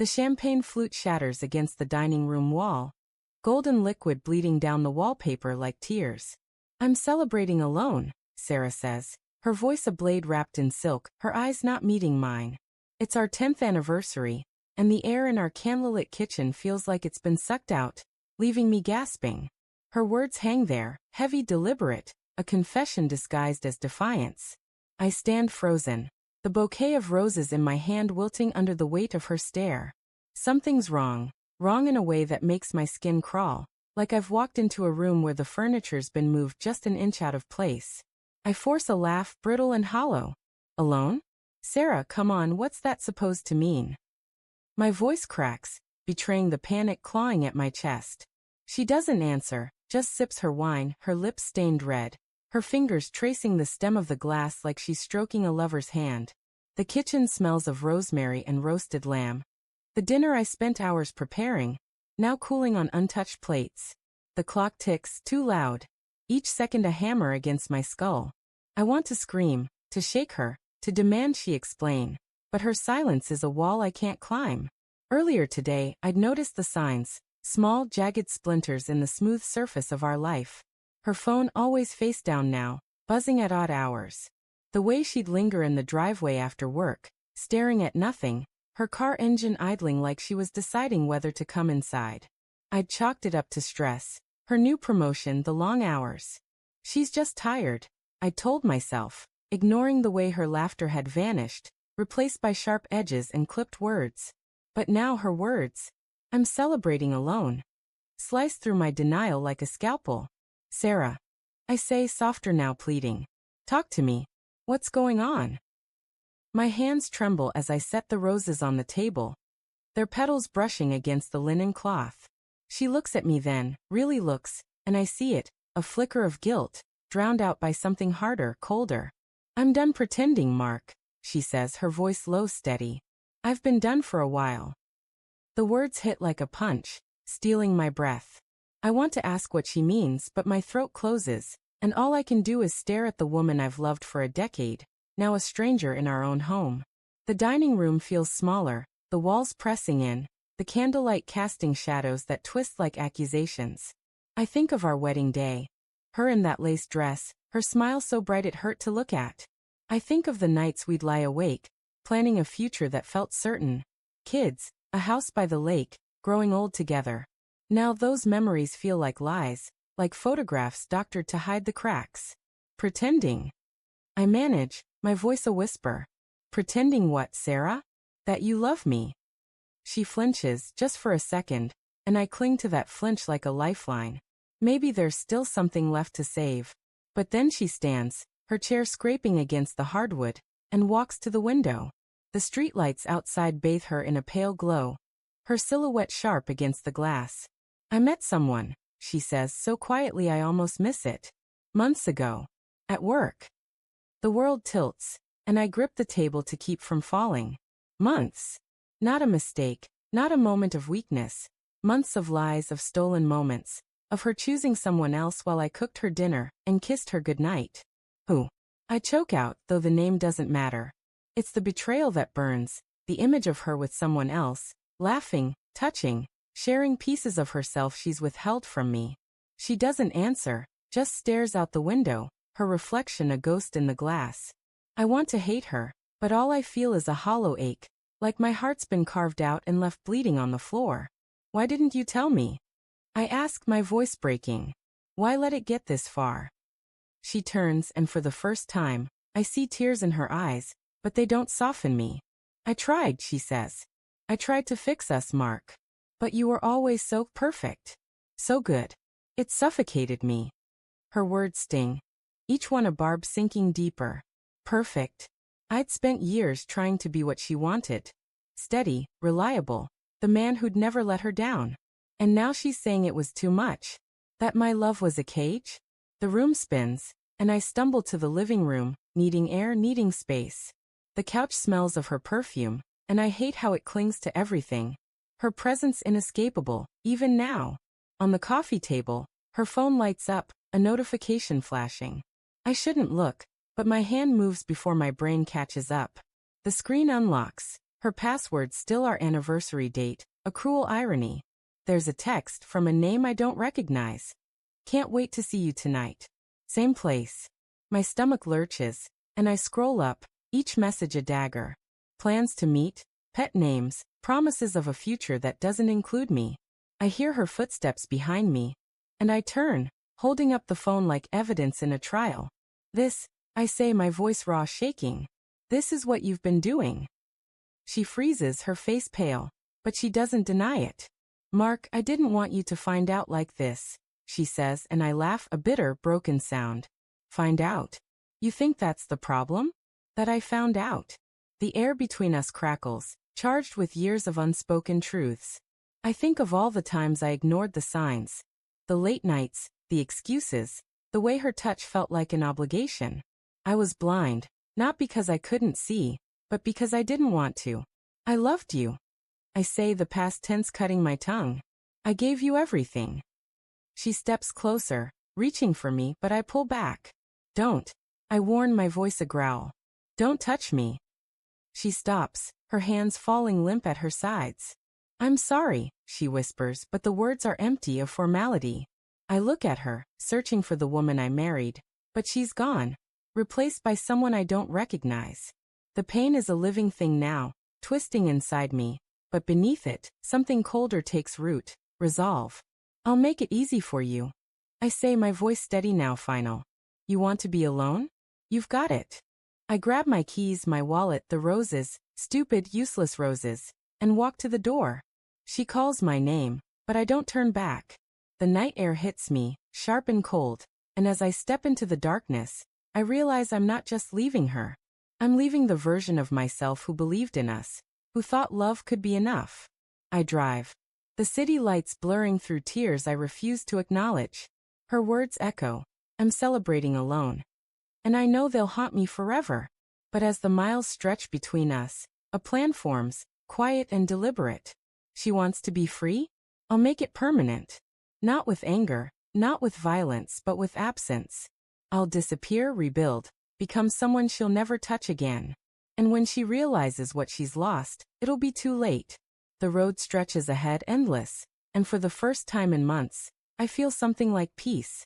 The champagne flute shatters against the dining room wall, golden liquid bleeding down the wallpaper like tears. I'm celebrating alone, Sarah says, her voice a blade wrapped in silk, her eyes not meeting mine. It's our 10th anniversary, and the air in our candlelit kitchen feels like it's been sucked out, leaving me gasping. Her words hang there, heavy, deliberate, a confession disguised as defiance. I stand frozen, the bouquet of roses in my hand wilting under the weight of her stare. Something's wrong in a way that makes my skin crawl, like I've walked into a room where the furniture's been moved just an inch out of place. I force a laugh, brittle and hollow. Alone? Sarah, come on, what's that supposed to mean? My voice cracks, betraying the panic clawing at my chest. She doesn't answer, just sips her wine, her lips stained red, her fingers tracing the stem of the glass like she's stroking a lover's hand. The kitchen smells of rosemary and roasted lamb. The dinner I spent hours preparing, now cooling on untouched plates. The clock ticks, too loud, each second a hammer against my skull. I want to scream, to shake her, to demand she explain, but her silence is a wall I can't climb. Earlier today, I'd noticed the signs, small, jagged splinters in the smooth surface of our life. Her phone always face down now, buzzing at odd hours. The way she'd linger in the driveway after work, staring at nothing, her car engine idling like she was deciding whether to come inside. I'd chalked it up to stress, her new promotion, the long hours. She's just tired, I told myself, ignoring the way her laughter had vanished, replaced by sharp edges and clipped words. But now her words, I'm celebrating alone, slice through my denial like a scalpel. Sarah, I say, softer now, pleading. Talk to me. What's going on? My hands tremble as I set the roses on the table, their petals brushing against the linen cloth. She looks at me then, really looks, and I see it, a flicker of guilt, drowned out by something harder, colder. I'm done pretending, Mark, she says, her voice low, steady. I've been done for a while. The words hit like a punch, stealing my breath. I want to ask what she means, but my throat closes, and all I can do is stare at the woman I've loved for a decade, now a stranger in our own home. The dining room feels smaller, the walls pressing in, the candlelight casting shadows that twist like accusations. I think of our wedding day. Her in that lace dress, her smile so bright it hurt to look at. I think of the nights we'd lie awake, planning a future that felt certain. Kids, a house by the lake, growing old together. Now those memories feel like lies, like photographs doctored to hide the cracks. Pretending. I manage, my voice a whisper. Pretending what, Sarah? That you love me. She flinches, just for a second, and I cling to that flinch like a lifeline. Maybe there's still something left to save. But then she stands, her chair scraping against the hardwood, and walks to the window. The streetlights outside bathe her in a pale glow, her silhouette sharp against the glass. I met someone, she says so quietly I almost miss it. Months ago. At work. The world tilts, and I grip the table to keep from falling. Months. Not a mistake, not a moment of weakness. Months of lies, of stolen moments, of her choosing someone else while I cooked her dinner and kissed her goodnight. Who? I choke out, though the name doesn't matter. It's the betrayal that burns, the image of her with someone else, laughing, touching, sharing pieces of herself she's withheld from me. She doesn't answer, just stares out the window, her reflection a ghost in the glass. I want to hate her, but all I feel is a hollow ache, like my heart's been carved out and left bleeding on the floor. Why didn't you tell me? I ask, my voice breaking. Why let it get this far? She turns, and for the first time, I see tears in her eyes, but they don't soften me. I tried, she says. I tried to fix us, Mark. But you were always so perfect. So good. It suffocated me. Her words sting, each one a barb sinking deeper. Perfect. I'd spent years trying to be what she wanted. Steady, reliable, the man who'd never let her down. And now she's saying it was too much. That my love was a cage? The room spins, and I stumble to the living room, needing air, needing space. The couch smells of her perfume, and I hate how it clings to everything. Her presence inescapable, even now. On the coffee table, her phone lights up, a notification flashing. I shouldn't look, but my hand moves before my brain catches up. The screen unlocks, Her password's still our anniversary date, a cruel irony. There's a text from a name I don't recognize. Can't wait to see you tonight. Same place. My stomach lurches, and I scroll up, each message a dagger. Plans to meet, pet names, promises of a future that doesn't include me. I hear her footsteps behind me, and I turn, holding up the phone like evidence in a trial. This, I say, my voice raw shaking. This is what you've been doing. She freezes, her face pale, but she doesn't deny it. Mark, I didn't want you to find out like this, she says, and I laugh, a bitter, broken sound. Find out? You think that's the problem? That I found out? The air between us crackles, charged with years of unspoken truths. I think of all the times I ignored the signs. The late nights, the excuses, the way her touch felt like an obligation. I was blind, not because I couldn't see, but because I didn't want to. I loved you. I say, the past tense cutting my tongue. I gave you everything. She steps closer, reaching for me, but I pull back. Don't. I warn, my voice a growl. Don't touch me. She stops, her hands falling limp at her sides. I'm sorry, she whispers, but the words are empty of formality. I look at her, searching for the woman I married, but she's gone, replaced by someone I don't recognize. The pain is a living thing now, twisting inside me, but beneath it, something colder takes root, resolve. I'll make it easy for you. I say, my voice steady now, final. You want to be alone? You've got it. I grab my keys, my wallet, the roses, stupid, useless roses, and walk to the door. She calls my name, but I don't turn back. The night air hits me, sharp and cold, and as I step into the darkness, I realize I'm not just leaving her. I'm leaving the version of myself who believed in us, who thought love could be enough. I drive. The city lights blurring through tears I refuse to acknowledge. Her words echo. I'm celebrating alone. And I know they'll haunt me forever. But as the miles stretch between us, a plan forms, quiet and deliberate. She wants to be free? I'll make it permanent. Not with anger, not with violence, but with absence. I'll disappear, rebuild, become someone she'll never touch again. And when she realizes what she's lost, it'll be too late. The road stretches ahead endless, and for the first time in months, I feel something like peace.